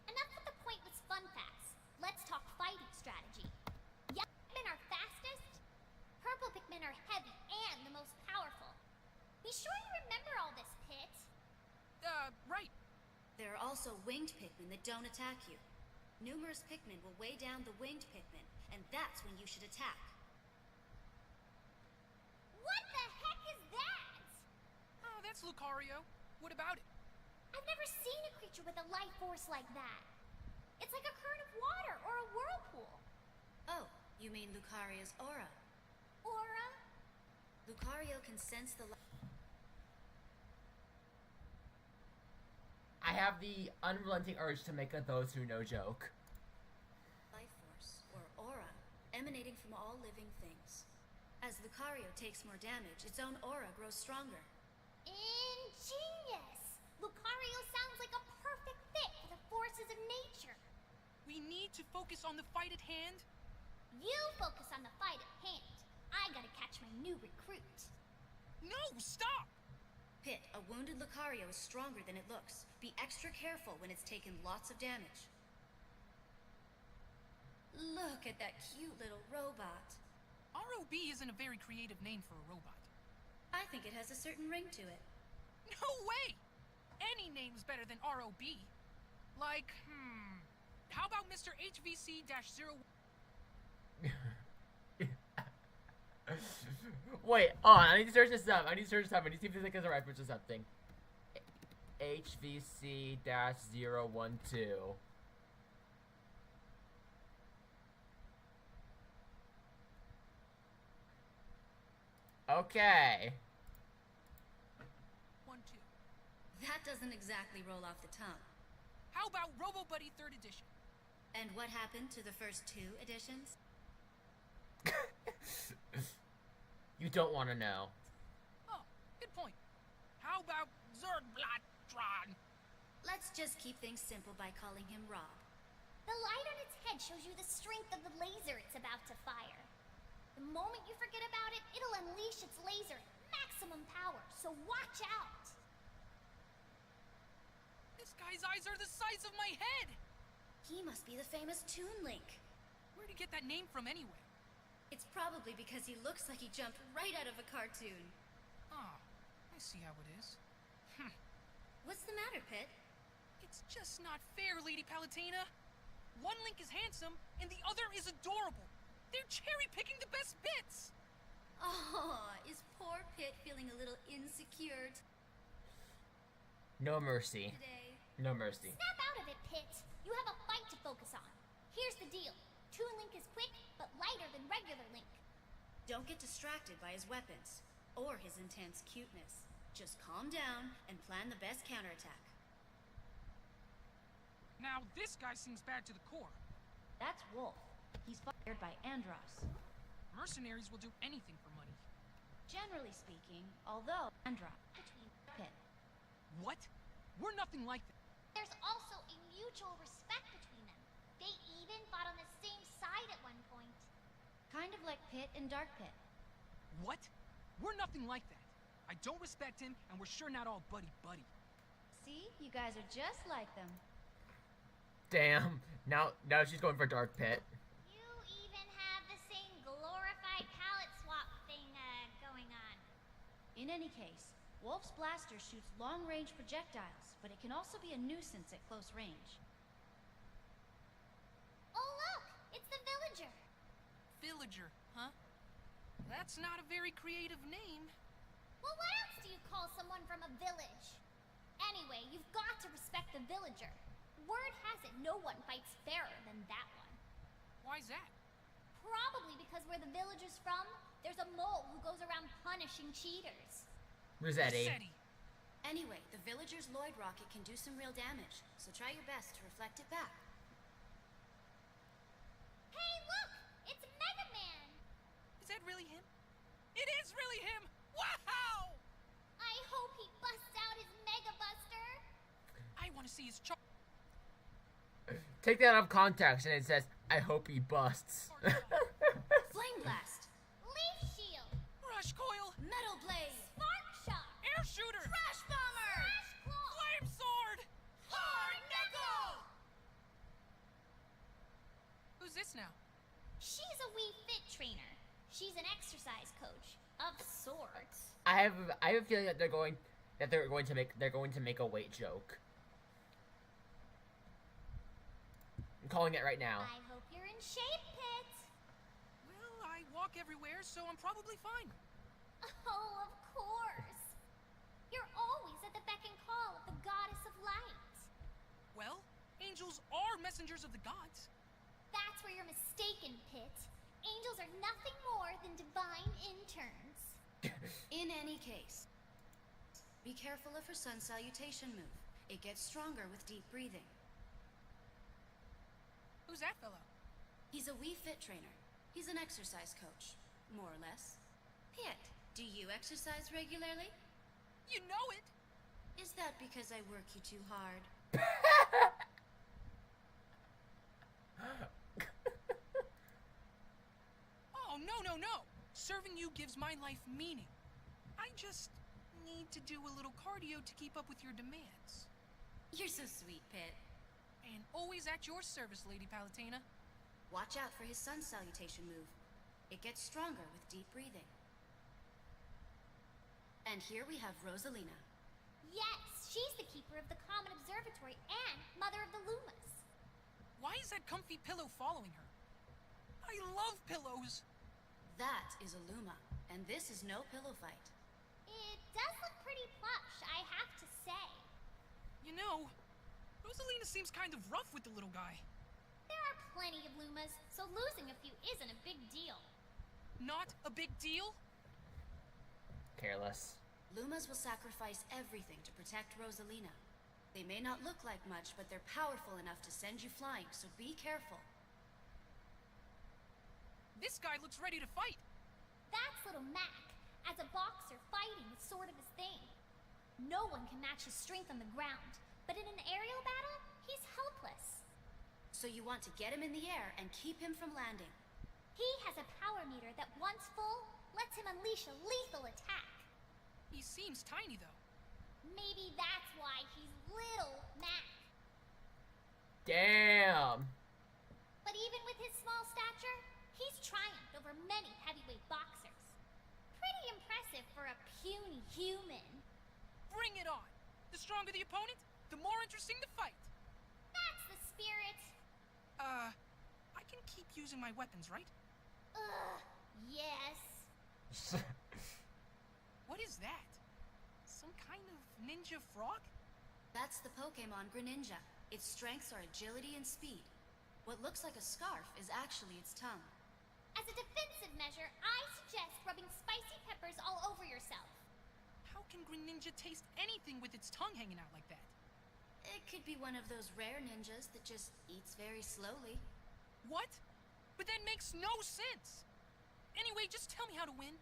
Enough with the pointless fun facts. Let's talk fighting strategy. Yellow Pikmin are fastest. Purple Pikmin are heavy and the most powerful. Be sure you remember all this, Pit. Right. There are also winged Pikmin that don't attack you. Numerous Pikmin will weigh down the winged Pikmin, and that's when you should attack. What the heck is that? Oh, that's Lucario. What about it? I've never seen a creature with a life force like that. It's like a current of water or a whirlpool. Oh, you mean Lucario's aura. Aura? Lucario can sense the I have the unrelenting urge to make a those who know joke. life force, or aura, emanating from all living things. As Lucario takes more damage, its own aura grows stronger. Ingenious! Lucario sounds like a perfect fit for the forces of nature. We need to focus on the fight at hand. You focus on the fight at hand. I gotta catch my new recruit. No, stop! Pit, a wounded Lucario is stronger than it looks. Be extra careful when it's taken lots of damage. Look at that cute little robot. ROB isn't a very creative name for a robot. I think it has a certain ring to it. No way! Any name's better than ROB. Like, how about Mr. HVC-0? Wait, I need to search this up. I need to see if this is a reference to something. HVC-012. Okay. 1, 2. That doesn't exactly roll off the tongue. How about Robo Buddy 3rd edition? And what happened to the first 2 editions? You don't want to know. Oh, good point. How about Zergblattron? Let's just keep things simple by calling him Rob. The light on its head shows you the strength of the laser it's about to fire. The moment you forget about it, it'll unleash its laser at maximum power, so watch out! This guy's eyes are the size of my head! He must be the famous Toon Link. Where'd he get that name from anyway? It's probably because he looks like he jumped right out of a cartoon. Oh, I see how it is. What's the matter, Pit? It's just not fair, Lady Palutena. One Link is handsome, and the other is adorable. They're cherry-picking the best bits! Oh, is poor Pit feeling a little insecure No mercy. today? No mercy. Snap out of it, Pit! You have a fight to focus on. Here's the deal. Toon Link is quick, but lighter than regular Link. Don't get distracted by his weapons, or his intense cuteness. Just calm down and plan the best counterattack. Now, this guy seems bad to the core. That's Wolf. He's fired by Andros. Mercenaries will do anything for money. Generally speaking, although Andros between Pit. What? We're nothing like that. There's also a mutual respect between them. They even fought on the same side at one point. Kind of like Pit and Dark Pit. What? We're nothing like that. I don't respect him, and we're sure not all buddy-buddy. See? You guys are just like them. Damn. Now she's going for Dark Pit. You even have the same glorified palette swap thing going on. In any case, Wolf's blaster shoots long-range projectiles, but it can also be a nuisance at close range. Oh look! It's the villager! Villager, huh? That's not a very creative name. Well, what else do you call someone from a village? Anyway, you've got to respect the villager. Word has it no one fights fairer than that one. Why's that? Probably because where the villager's from, there's a mole who goes around punishing cheaters. Rossetti. Rossetti. Anyway, the villager's Lloyd rocket can do some real damage, so try your best to reflect it back. Hey, look! It's Mega Man! Is that really him? It is really him! Wow! I hope he busts out his Mega Buster! I want to see his Take that out of context and it says, I hope he busts. Flame Blast! Leaf Shield! Rush Coil! Metal Blade! Spark Shock! Air Shooter! Crash Bomber! Slash Claw! Flame Sword! Hard Nickel! Who's this now? She's a Wii Fit trainer. She's an exercise coach. Of sorts. I have a feeling that they're going to make a weight joke. I'm calling it right now. I hope you're in shape, Pit. Well, I walk everywhere, so I'm probably fine. Oh, of course. You're always at the beck and call of the goddess of light. Well, angels are messengers of the gods. That's where you're mistaken, Pit. Angels are nothing more than divine interns. In any case, be careful of her sun salutation move. It gets stronger with deep breathing. Who's that fellow? He's a Wii Fit trainer. He's an exercise coach, more or less. Pit, do you exercise regularly? You know it! Is that because I work you too hard? Oh, no. Serving you gives my life meaning. I just need to do a little cardio to keep up with your demands. You're so sweet, Pit. And always at your service, Lady Palutena. Watch out for his sun salutation move. It gets stronger with deep breathing. And here we have Rosalina. Yes, she's the keeper of the Common Observatory and mother of the Lumas. Why is that comfy pillow following her? I love pillows! That is a Luma, and this is no pillow fight. It does look pretty plush, I have to say. You know, Rosalina seems kind of rough with the little guy. There are plenty of Lumas, so losing a few isn't a big deal. Not a big deal? Careless. Lumas will sacrifice everything to protect Rosalina. They may not look like much, but they're powerful enough to send you flying, so be careful. This guy looks ready to fight. That's little Mac. As a boxer, fighting is sort of his thing. No one can match his strength on the ground, but in an aerial battle, he's helpless. So you want to get him in the air and keep him from landing. He has a power meter that, once full, lets him unleash a lethal attack. He seems tiny, though. Maybe that's why he's Little Mac. Damn! But even with his small stature, he's triumphed over many heavyweight boxers. Pretty impressive for a puny human. Bring it on! The stronger the opponent, the more interesting the fight. That's the spirit. I can keep using my weapons, right? Yes. What is that? Some kind of ninja frog? That's the Pokemon Greninja. Its strengths are agility and speed. What looks like a scarf is actually its tongue. As a defensive measure, I suggest rubbing spicy peppers all over yourself. How can Greninja taste anything with its tongue hanging out like that? It could be one of those rare ninjas that just eats very slowly. What? But that makes no sense! Anyway, just tell me how to win.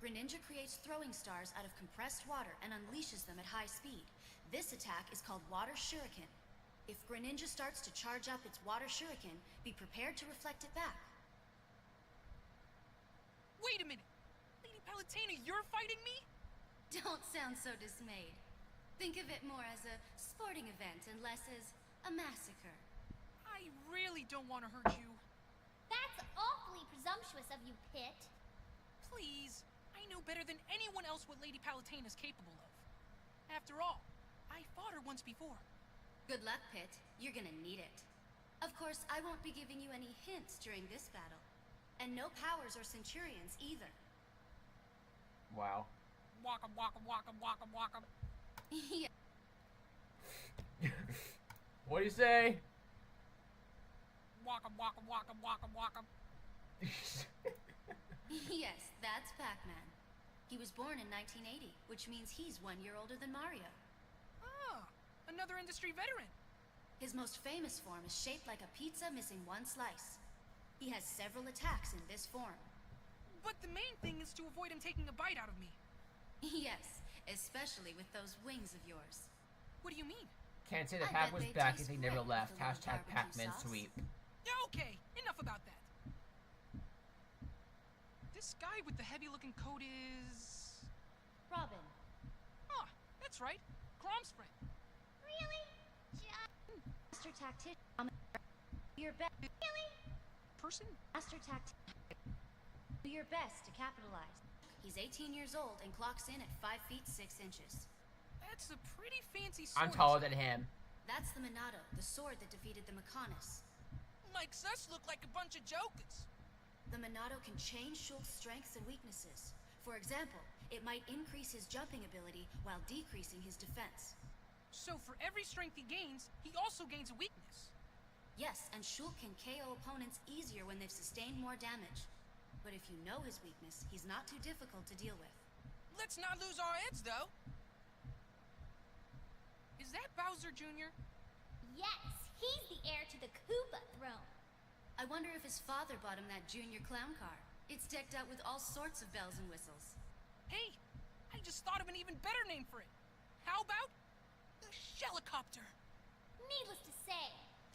Greninja creates throwing stars out of compressed water and unleashes them at high speed. This attack is called Water Shuriken. If Greninja starts to charge up its Water Shuriken, be prepared to reflect it back. Wait a minute! Lady Palutena, you're fighting me? Don't sound so dismayed. Think of it more as a sporting event and less as a massacre. I really don't want to hurt you. That's awfully presumptuous of you, Pit. Please, I know better than anyone else what Lady Palutena is capable of. After all, I fought her once before. Good luck, Pit. You're gonna need it. Of course, I won't be giving you any hints during this battle. And no powers or centurions either. Wow. Waka waka waka waka waka. Yeah. What do you say? Waka waka waka waka waka. Yes, that's Pac-Man. He was born in 1980, which means he's 1 year older than Mario. Ah, another industry veteran. His most famous form is shaped like a pizza missing one slice. He has several attacks in this form. But the main thing is to avoid him taking a bite out of me. Yes, especially with those wings of yours. What do you mean? Can't say the I Pac bet was they back taste if they never great left. with a little Hashtag barbecue Pac-Man sauce. sweep. Yeah, okay, enough about that. This guy with the heavy-looking coat is... Robin. Ah, that's right. Grom's friend. Really? Master Tactician. Your best. Really? Person? Master Tactician. Do your best to capitalize. He's 18 years old and clocks in at 5 feet 6 inches. That's a pretty fancy sword. I'm taller than him. That's the Minato, the sword that defeated the Mechonis. Makes us look like a bunch of jokers. The Minato can change Shulk's strengths and weaknesses. For example, it might increase his jumping ability while decreasing his defense. So for every strength he gains, he also gains a weakness. Yes, and Shulk can KO opponents easier when they've sustained more damage. But if you know his weakness, he's not too difficult to deal with. Let's not lose our heads, though. Is that Bowser Jr.? Yes, he's the heir to the Koopa throne. I wonder if his father bought him that junior clown car. It's decked out with all sorts of bells and whistles. Hey, I just thought of an even better name for it. How about the Shellicopter? Needless to say,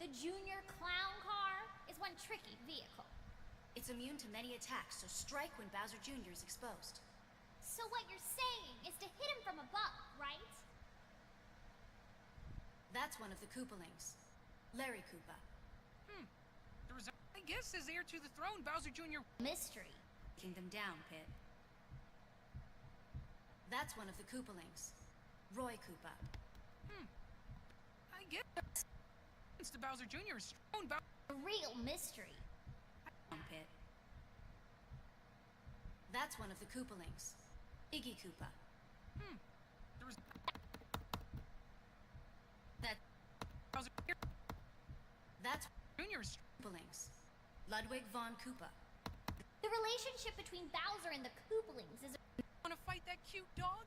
the Junior Clown Car is one tricky vehicle. It's immune to many attacks, so strike when Bowser Jr. is exposed. So what you're saying is to hit him from above, right? That's one of the Koopalings. Larry Koopa. I guess as heir to the throne, Bowser Jr. Mystery. Taking them down, Pit. That's one of the Koopalings. Roy Koopa. I guess Mr. Bowser Jr. is strong about A real mystery. Pit. That's one of the Koopalings. Iggy Koopa. there was That's Bowser Jr. Jr. is Koopalings. Ludwig von Koopa. The relationship between Bowser and the Koopalings is Want to fight that cute dog?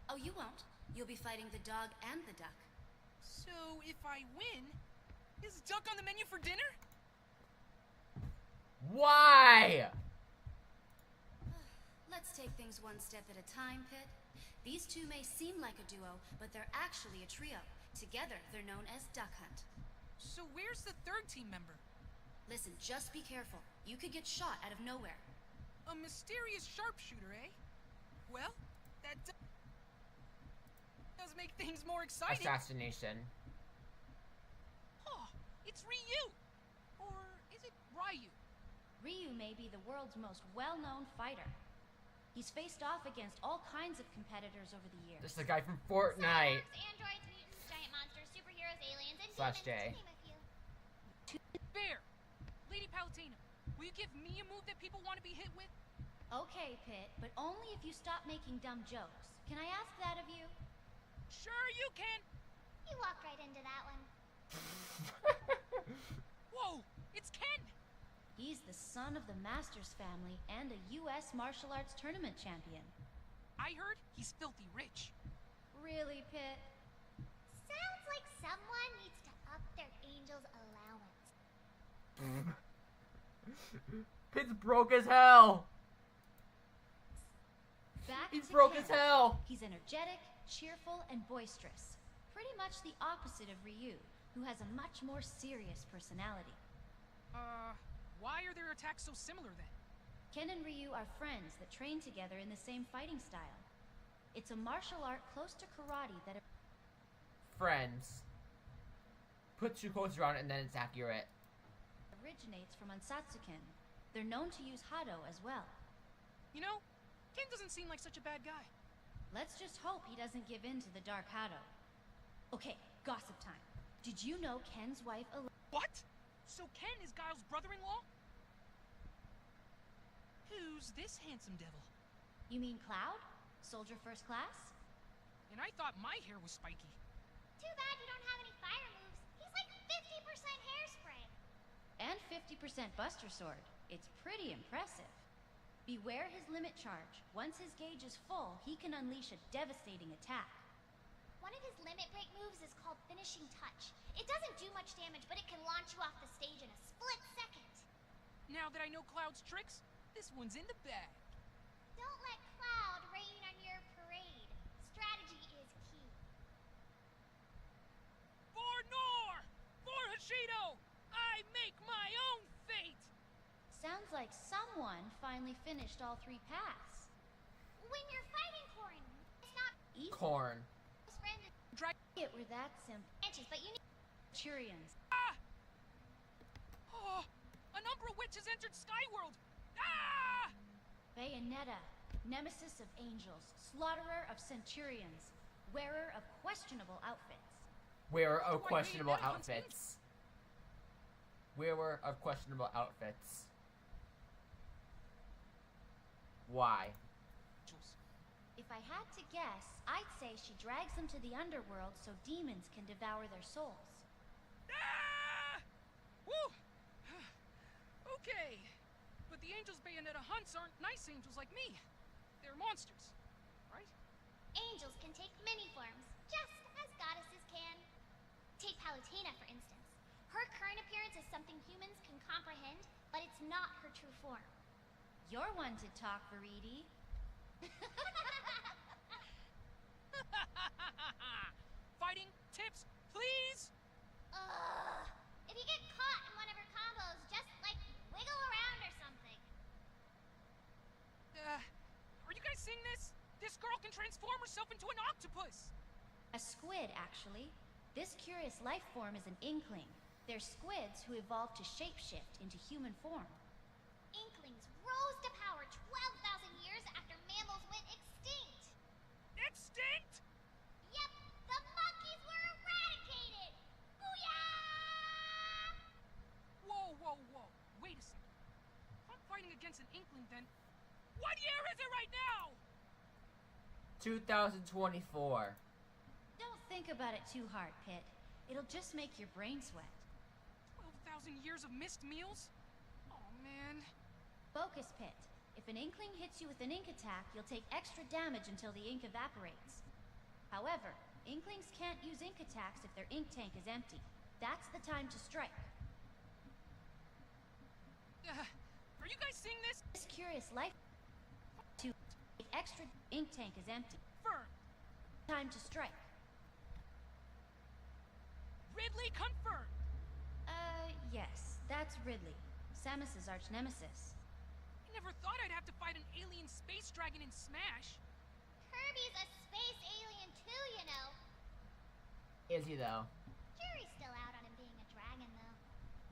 Oh, you won't. You'll be fighting the dog and the duck. So if I win, is duck on the menu for dinner? Why? Let's take things one step at a time, Pit. These two may seem like a duo, but they're actually a trio. Together, they're known as Duck Hunt. So where's the third team member? Listen, just be careful. You could get shot out of nowhere. A mysterious sharpshooter, eh? Well, that does make things more exciting. Assassination. Oh, it's Ryu! Or is it Ryu? Ryu may be the world's most well-known fighter. He's faced off against all kinds of competitors over the years. This is the guy from Fortnite. cyborgs, androids, mutants, giant monsters, superheroes, aliens, and Slash demons, J. to name a few. Bear! Lady Palutena, will you give me a move that people want to be hit with? Okay, Pit, but only if you stop making dumb jokes. Can I ask that of you? Sure you can! You walked right into that one. Whoa, it's Ken! He's the son of the Masters family and a U.S. martial arts tournament champion. I heard he's filthy rich. Really, Pit? Sounds like someone needs to up their angel's allowance. Pit's broke as hell. Back He's to broke Ken. as hell. He's energetic, cheerful, and boisterous. Pretty much the opposite of Ryu, who has a much more serious personality. Why are their attacks so similar then? Ken and Ryu are friends that train together in the same fighting style. It's a martial art close to karate that Friends. Put two quotes around it and then it's accurate. originates from Ansatsuken. They're known to use Hado as well. You know, Ken doesn't seem like such a bad guy. Let's just hope he doesn't give in to the Dark Hado. Okay, gossip time. Did you know Ken's wife What? So Ken is Guile's brother-in-law? Who's this handsome devil? You mean Cloud? Soldier first class? And I thought my hair was spiky. Too bad you don't have any fire moves. He's like 50% hairspray. And 50% Buster Sword. It's pretty impressive. Beware his limit charge. Once his gauge is full, he can unleash a devastating attack. One of his limit break moves is called Finishing Touch. It doesn't do much damage, but it can launch you off the stage in a split second. Now that I know Cloud's tricks, this one's in the bag. Don't let Cloud rain on your parade. Strategy is key. For Nor! For Hashido! I make my own fate! Sounds like someone finally finished all 3 paths. When you're fighting Corn, it's not Easy. Corn. his friend is It were that simple. branches, but you need Turians. Ah! Oh, an Umbra Witch has entered Skyworld! Ah! Bayonetta, nemesis of angels, slaughterer of centurions, wearer of questionable outfits. Wearer of Why questionable Bayonetta hunts me? outfits. Wearer of questionable outfits. Why? If I had to guess, I'd say she drags them to the underworld so demons can devour their souls. Ah! Woo! Okay. But the angels Bayonetta hunts aren't nice angels like me. They're monsters, right? angels can take many forms, just as goddesses can. Take Palutena, for instance. Her current appearance is something humans can comprehend, but it's not her true form. You're one to talk, Veridi. Fighting tips, please? If you get caught in one of her combos, just, like, wiggle around or something. Are you guys seeing this? This girl can transform herself into an octopus! A squid, actually. This curious life form is an inkling. They're squids who evolved to shapeshift into human form. Inklings rose to power 12,000 years after mammals went extinct. Extinct? Wait a second. If I'm fighting against an Inkling, then what year is it right now? 2024. Don't think about it too hard, Pit. It'll just make your brain sweat. 12,000 years of missed meals? Oh, man. Focus, Pit. If an Inkling hits you with an ink attack, you'll take extra damage until the ink evaporates. However, Inklings can't use ink attacks if their ink tank is empty. That's the time to strike. Are you guys seeing this? This curious life to take extra ink tank is empty. Firm. Time to strike. Ridley confirmed. Yes, that's Ridley, Samus's arch nemesis. I never thought I'd have to fight an alien space dragon in Smash. Kirby's a space alien too, you know. Is he though? Jury's still out on him being a dragon, though.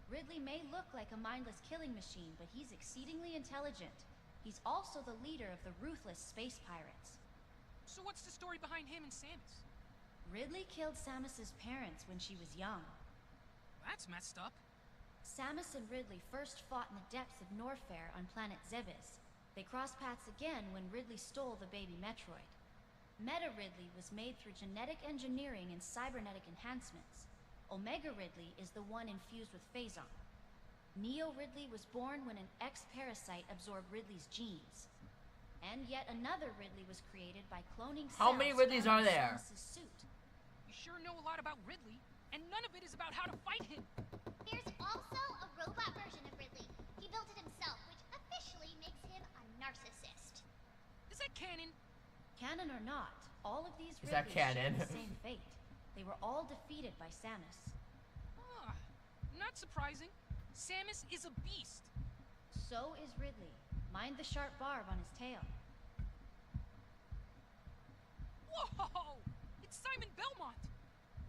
Ridley may look like a mindless killing machine, but he's exceedingly intelligent. He's also the leader of the ruthless space pirates. So what's the story behind him and Samus? Ridley killed Samus's parents when she was young. That's messed up. Samus and Ridley first fought in the depths of Norfair on planet Zebes. They crossed paths again when Ridley stole the baby Metroid. Meta Ridley was made through genetic engineering and cybernetic enhancements. Omega Ridley is the one infused with Phazon. Neo Ridley was born when an X-parasite absorbed Ridley's genes. And yet another Ridley was created by cloning cells. How many Ridleys are found in there? Samus's suit. You sure know a lot about Ridley, and none of it is about how to fight him. There's also a robot version of Ridley. He built it himself, which officially makes him a narcissist. Is that canon? Canon or not, all of these Is that Ridleys share canon? the same fate. They were all defeated by Samus. Ah, not surprising. Samus is a beast. So is Ridley. Mind the sharp barb on his tail. Whoa! It's Simon Belmont.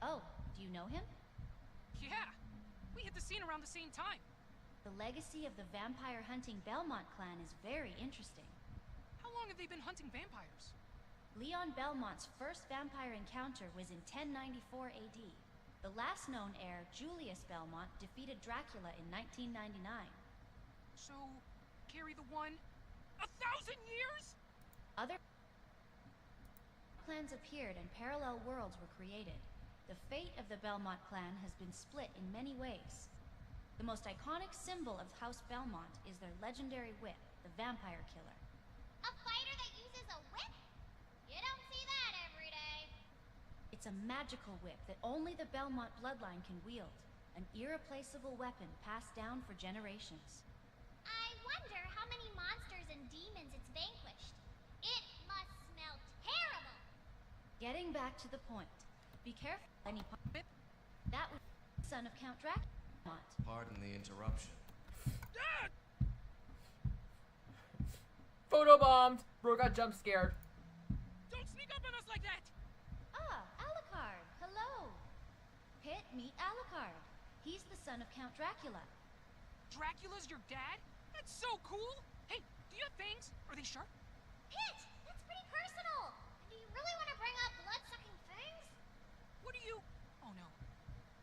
Oh, do you know him? Yeah, we hit the scene around the same time. The legacy of the vampire hunting Belmont clan is very interesting. How long have they been hunting vampires? Leon Belmont's first vampire encounter was in 1094 AD. The last known heir, Julius Belmont, defeated Dracula in 1999. So, carry the one 1,000 years? Other clans appeared and parallel worlds were created. The fate of the Belmont clan has been split in many ways. The most iconic symbol of House Belmont is their legendary whip, the Vampire Killer. A fighter that uses a whip? You don't see that every day. It's a magical whip that only the Belmont bloodline can wield, an irreplaceable weapon passed down for generations. I wonder how many monsters and demons it's vanquished. It must smell terrible. Getting back to the point, be careful any whip. That was the son of Count Dracula. Pardon the interruption. Ah! Photobombed! Bro got jump scared. Don't sneak up on us like that! Ah, Alucard, hello. Pit, meet Alucard. He's the son of Count Dracula. Dracula's your dad? That's so cool! Hey, do you have fangs? Are they sharp? Pit, that's pretty personal. Do you really want to bring up blood-sucking things? What are you? Oh no.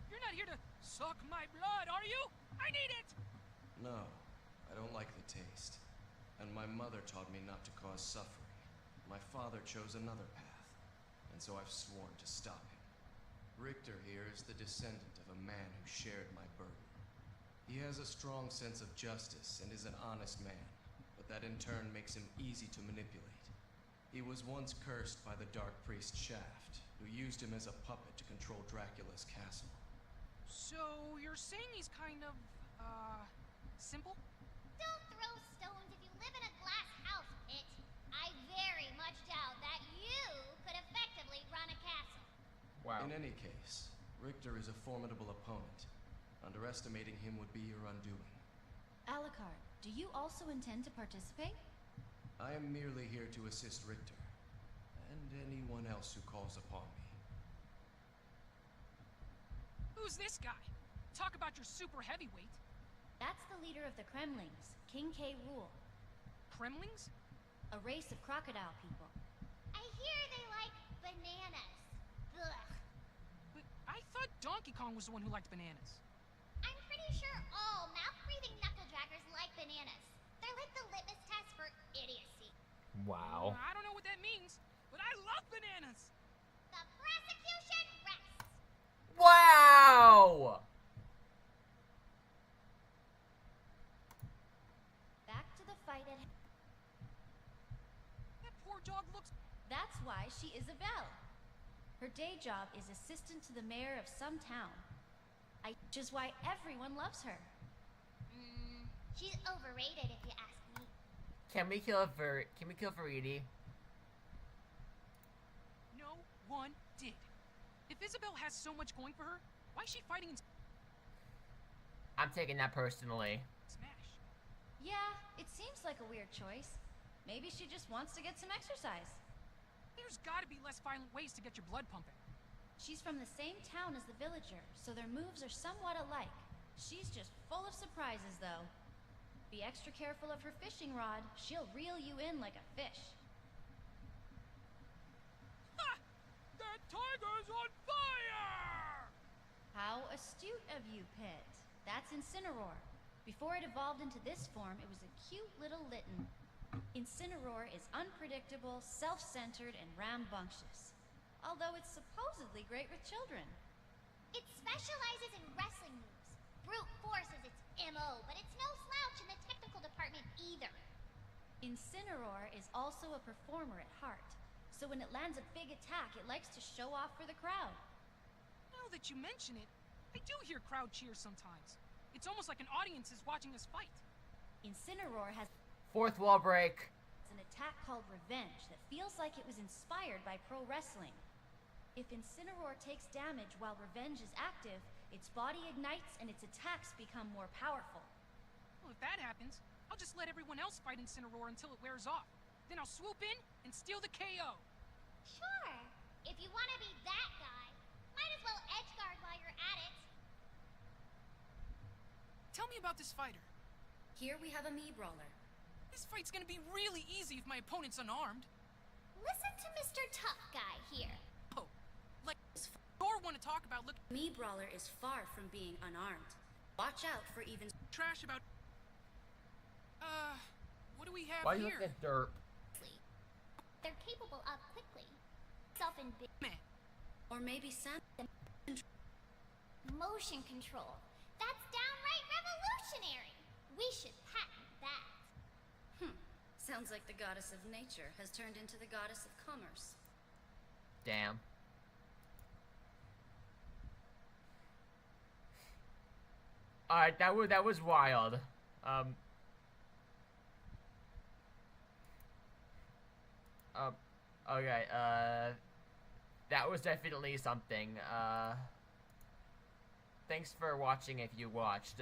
You're not here to suck my blood, are you? I need it! No, I don't like the taste. And my mother taught me not to cause suffering. My father chose another path, and so I've sworn to stop him. Richter here is the descendant of a man who shared my burden. He has a strong sense of justice and is an honest man, but that in turn makes him easy to manipulate. He was once cursed by the Dark Priest Shaft, who used him as a puppet to control Dracula's castle. So, you're saying he's kind of, simple? Don't throw stones if you live in a glass house, Pit. I very much doubt that you could effectively run a castle. Wow. In any case, Richter is a formidable opponent. Underestimating him would be your undoing. Alucard, do you also intend to participate? I am merely here to assist Richter, and anyone else who calls upon me. Who's this guy? Talk about your super heavyweight. That's the leader of the Kremlings, King K. Rool, Kremlings? a race of crocodile people. I hear they like bananas. Ugh. But I thought Donkey Kong was the one who liked bananas. I'm pretty sure all mouth-breathing knuckle draggers dog looks... That's why she Isabelle. Her day job is assistant to the mayor of some town. Which is why everyone loves her. She's overrated if you ask me. Can we kill Verity? No one did. If Isabelle has so much going for her, why is she fighting in I'm taking that personally. Smash? Yeah, it seems like a weird choice. Maybe she just wants to get some exercise. There's gotta be less violent ways to get your blood pumping. She's from the same town as the villager, so their moves are somewhat alike. She's just full of surprises, though. Be extra careful of her fishing rod. She'll reel you in like a fish. Ha! That tiger's on fire! How astute of you, Pit. That's Incineroar. Before it evolved into this form, it was a cute little litten. Incineroar is unpredictable, self-centered, and rambunctious. Although it's supposedly great with children. It specializes in wrestling moves. Brute force is its MO, but it's no slouch in the technical department either. Incineroar is also a performer at heart. So when it lands a big attack, it likes to show off for the crowd. Now that you mention it, I do hear crowd cheers sometimes. It's almost like an audience is watching us fight. Incineroar has Fourth wall break. an attack called Revenge that feels like it was inspired by pro wrestling. If Incineroar takes damage while Revenge is active, its body ignites and its attacks become more powerful. Well, if that happens, I'll just let everyone else fight Incineroar until it wears off. Then I'll swoop in and steal the KO. Sure. If you want to be that guy, might as well edgeguard while you're at it. Tell me about this fighter. Here we have a Mii Brawler. This fight's gonna be really easy if my opponent's unarmed. Listen to Mr. Tough Guy here. Oh, like, or want to talk about look Mii Brawler is far from being unarmed. Watch out for even trash about... what do we have Why you here? look at derp? They're capable of quickly. Self-in Man, or maybe Sam. motion control. That's downright revolutionary. We should patent that. Sounds like the goddess of nature has turned into the goddess of commerce. Damn. Alright, that was wild. Okay, that was definitely something. Thanks for watching if you watched.